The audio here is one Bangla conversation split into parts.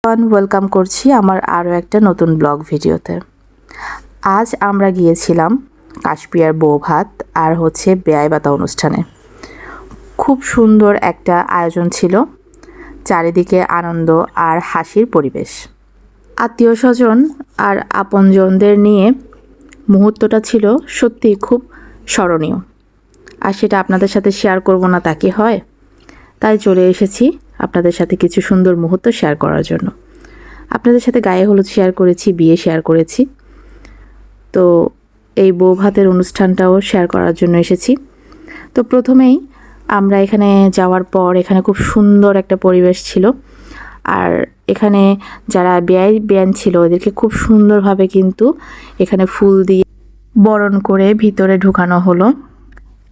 ওয়েলকাম করছি আমার আরও একটা নতুন ব্লগ ভিডিওতে। আজ আমরা গিয়েছিলাম কাশপিয়ার বৌভাত আর বেয়াই বাতা অনুষ্ঠানে। খুব সুন্দর একটা আয়োজন ছিল, চারিদিকে আনন্দ আর হাসির পরিবেশ। আত্মীয় স্বজন আর আপনজনদের নিয়ে মুহূর্তটা ছিল সত্যিই খুব স্মরণীয়, আর সেটা আপনাদের সাথে শেয়ার করব না তা কি হয়? তাই চলে এসেছি আপনাদের সাথে কিছু সুন্দর মুহূর্ত শেয়ার করার জন্য। আপনাদের সাথে গায়ে হলুদ শেয়ার করেছি, বিয়ে শেয়ার করেছি, তো এই বৌভাতের অনুষ্ঠানটাও শেয়ার করার জন্য এসেছি। তো প্রথমেই আমরা এখানে যাওয়ার পর এখানে খুব সুন্দর একটা পরিবেশ ছিল, আর এখানে যারা বেয়ান ছিল ওদেরকে খুব সুন্দরভাবে কিন্তু এখানে ফুল দিয়ে বরণ করে ভিতরে ঢুকানো হলো।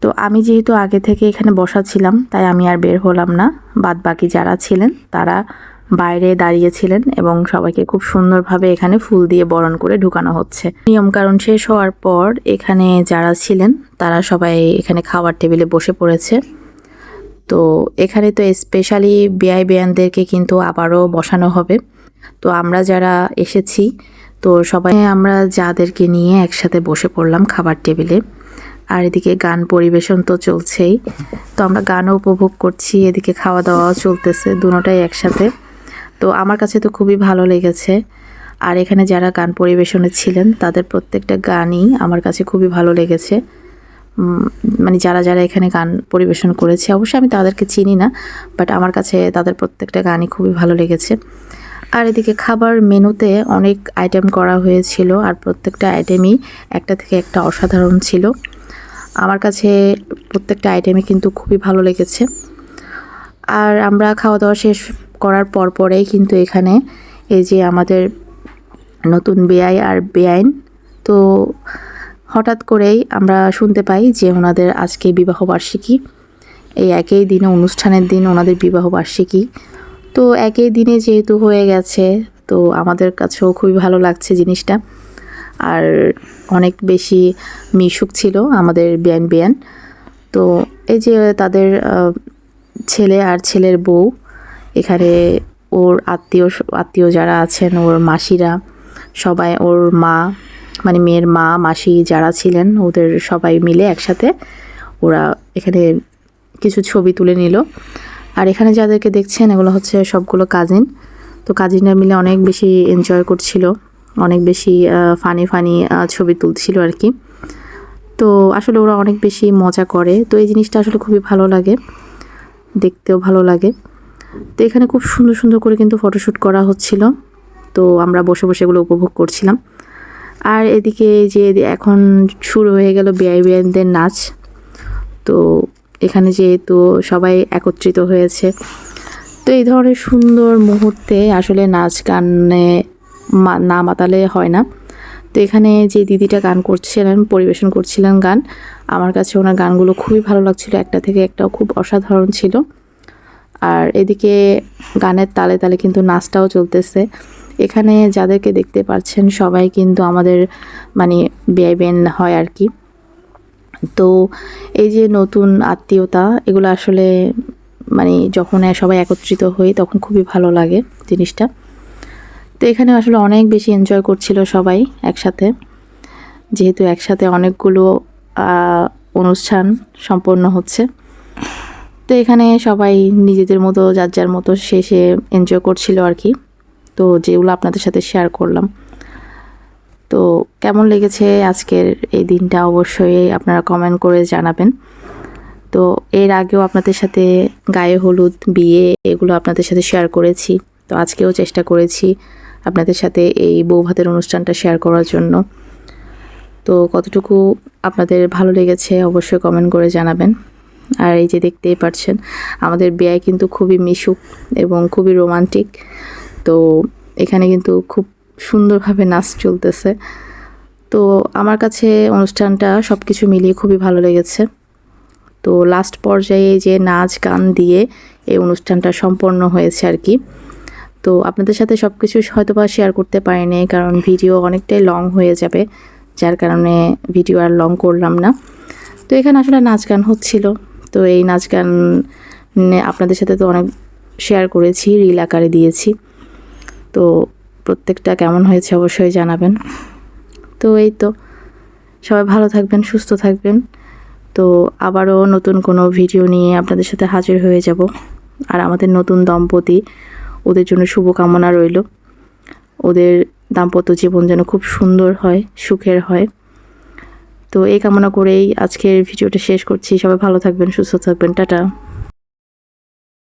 তো আমি যেহেতু আগে থেকে এখানে বসা ছিলাম তাই আমি আর বের হলাম না, বাদ বাকি যারা ছিলেন তারা বাইরে দাঁড়িয়েছিলেন এবং সবাইকে খুব সুন্দরভাবে এখানে ফুল দিয়ে বরণ করে ঢুকানো হচ্ছে। নিয়মকানুন শেষ হওয়ার পর এখানে যারা ছিলেন তারা সবাই এখানে খাওয়ার টেবিলে বসে পড়েছে। তো এখানে তো স্পেশালি বেয়ানদেরকে কিন্তু আবারও বসানো হবে। তো আমরা যারা এসেছি তো সবাই আমরা যাদেরকে নিয়ে একসাথে বসে পড়লাম খাবার টেবিলে। আর এদিকে গান পরিবেশন তো চলছেই, তো আমরা গানও উপভোগ করছি, এদিকে খাওয়া দাওয়াও চলতেছে, দুটোটাই একসাথে। তো আমার কাছে তো খুবই ভালো লেগেছে। আর এখানে যারা গান পরিবেশনে ছিলেন তাদের প্রত্যেকটা গানই আমার কাছে খুবই ভালো লেগেছে। মানে যারা যারা এখানে গান পরিবেশন করেছে অবশ্যই আমি তাদেরকে চিনি না, বাট আমার কাছে তাদের প্রত্যেকটা গানই খুবই ভালো লেগেছে। আর এদিকে খাবার মেনুতে অনেক আইটেম করা হয়েছিল, আর প্রত্যেকটা আইটেমই একটা থেকে একটা অসাধারণ ছিল। আমার কাছে প্রত্যেকটা আইটেমই কিন্তু খুবই ভালো লেগেছে। আর আমরা খাওয়া দাওয়া শেষ করার পরেই কিন্তু এখানে এই যে আমাদের নতুন বেয়াই আর বেআইন, তো হঠাৎ করেই আমরা শুনতে পাই যে ওনাদের আজকে বিবাহবার্ষিকী। এই একই দিনে অনুষ্ঠানের দিন ওনাদের বিবাহবার্ষিকী, তো একই দিনে যেহেতু হয়ে গেছে তো আমাদের কাছেও খুবই ভালো লাগছে জিনিসটা। আর অনেক বেশি মিশুক ছিল আমাদের বেয়ান। তো এই যে তাদের ছেলে আর ছেলের বউ, এখানে ওর আত্মীয় যারা আছেন, ওর মাসিরা সবাই, ওর মা মানে মেয়ের মা মাসি যারা ছিলেন ওদের সবাই মিলে একসাথে ওরা এখানে কিছু ছবি তুলে নিল। আর এখানে যাদেরকে দেখছেন এগুলো সবগুলো কাজিন। তো কাজিনরা মিলে অনেক বেশি এনজয় করছিল, অনেক বেশি ফানি ছবি তুলছিল আর কি। তো আসলে ওরা অনেক বেশি মজা করে, তো এই জিনিসটা আসলে খুবই ভালো লাগে, দেখতেও ভালো লাগে। তো এখানে খুব সুন্দর সুন্দর করে কিন্তু ফটোশ্যুট করা হচ্ছিল, তো আমরা বসে বসে এগুলো উপভোগ করছিলাম। আর এদিকে যে এখন শুরু হয়ে গেল বেয়াইনদের নাচ। তো এখানে যেহেতু সবাই একত্রিত হয়েছে, তো এই ধরনের সুন্দর মুহূর্তে আসলে নাচ গানে না মাতালে হয় না। তো এখানে যে দিদিটা গান করছিলেন, পরিবেশন করছিলেন গান, আমার কাছে ওনার গানগুলো খুবই ভালো লাগছিল, একটা থেকে একটাও খুব অসাধারণ ছিল। আর এদিকে গানের তালে তালে কিন্তু নাচটাও চলতেছে। এখানে যাদেরকে দেখতে পাচ্ছেন সবাই কিন্তু আমাদের মানে বেয়াইন হয় আর কি। তো এই যে নতুন আত্মীয়তা, এগুলো আসলে মানে যখন সবাই একত্রিত হই তখন খুবই ভালো লাগে জিনিসটা। তো এখানে আসলে অনেক বেশি এনজয় করছিল সবাই একসাথে, যেহেতু একসাথে অনেকগুলো অনুষ্ঠান সম্পন্ন হচ্ছে। তো এখানে সবাই নিজেদের মতো যার মতো শেষে এনজয় করছিল আর কি। তো যেগুলো আপনাদের সাথে শেয়ার করলাম। তো কেমন লেগেছে আজকের এই দিনটা অবশ্যই আপনারা কমেন্ট করে জানাবেন। তো এর আগেও আপনাদের সাথে গায়ে হলুদ, বিয়ে এগুলো আপনাদের সাথে শেয়ার করেছি, তো আজকেও চেষ্টা করেছি আপনাদের সাথে এই বৌভাতের অনুষ্ঠানটা শেয়ার করার জন্য। তো কতটুকু আপনাদের ভালো লেগেছে অবশ্যই কমেন্ট করে জানাবেন। আর এই যে দেখতেই পাচ্ছেন আমাদের বিয়ে কিন্তু খুবই মিশুক এবং খুবই রোমান্টিক। তো এখানে কিন্তু খুব সুন্দরভাবে নাচ চলতেছে। তো আমার কাছে অনুষ্ঠানটা সব কিছু মিলিয়ে খুবই ভালো লেগেছে। তো লাস্ট পর্যায়ে যে নাচ গান দিয়ে এই অনুষ্ঠানটা সম্পন্ন হয়েছে আর কি। তো আপনাদের সাথে সব কিছু হয়তো বা শেয়ার করতে পারিনি, কারণ ভিডিও অনেকটাই লং হয়ে যাবে, যার কারণে ভিডিও আর লং করলাম না। তো এখানে আসলে নাচ গান হচ্ছিল, তো এই নাচ গান আপনাদের সাথে তো অনেক শেয়ার করেছি, রিল আকারে দিয়েছি। তো প্রত্যেকটা কেমন হয়েছে অবশ্যই জানাবেন। তো এই তো, সবাই ভালো থাকবেন, সুস্থ থাকবেন। তো আবারও নতুন কোনো ভিডিও নিয়ে আপনাদের সাথে হাজির হয়ে যাব। আর আমাদের নতুন দম্পতি, ওদের জন্য শুভকামনা রইল। ওদের দাম্পত্য জীবন যেন খুব সুন্দর হয়, সুখের হয়। তো এই কামনা করেই আজকের ভিডিওটা শেষ করছি। সবাই ভালো থাকবেন, সুস্থ থাকবেন। টাটা।